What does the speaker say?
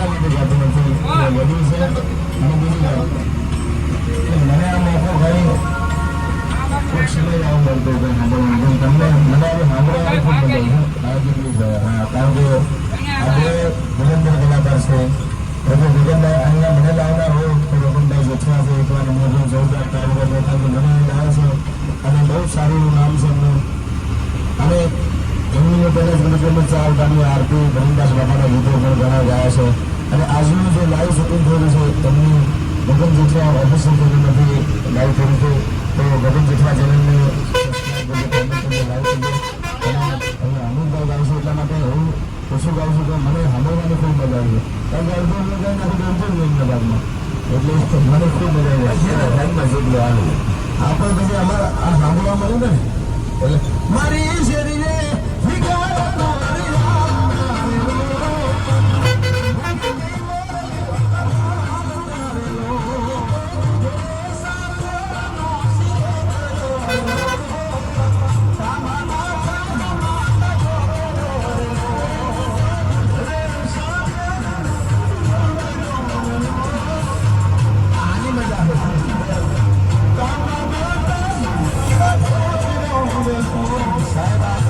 માટે ગાતો નથી વધુ છે અને બીજું મને આ મોકો ગઈ એક સમય આવું મળતો હતો સાંભળવાનું તમને મને હવે સાંભળવાની ખૂબ મજા આવી જેટલી છે હા કારણ કે આપણે ભજનભાઈ કલાકાર છે એટલે ભજનભાઈ અહીંયા મને લાવનાર હોય તો ભજનભાઈ જેઠવા છે એકવાર મોજું જોરદાર કારીગર બેઠા કે મને લાવે છે અને બહુ સારું નામ છે એમનું અને એમની પહેલાં જ મને ચાર ગાડી આરતી ભરણદાસ બાપાના ગીતો પણ ઘણા ગાયા છે અને આજનું જે લાઈવ શૂટિંગ થયેલું છે તેમની ગગન જેઠવા ઓફિસિયલ ચેનલ નથી લાઈવ થયું છે તો ગગન જેઠવા ચેનલને અમુકભાઈ ગાઉં છું એટલા માટે હું ઓછું ગાઉં છું તો મને સાંભળવાની ખૂબ મજા આવી કારણ કે અડધો ગાઈને આખું ગમતું જ નહીં ભાગમાં એટલે મને ખૂબ મજા આવી લાઈફમાં જેટલું આવે આપણે પછી અમારા આ સાંભળવા મળે ને એટલે મારી શરીરે સાહેબ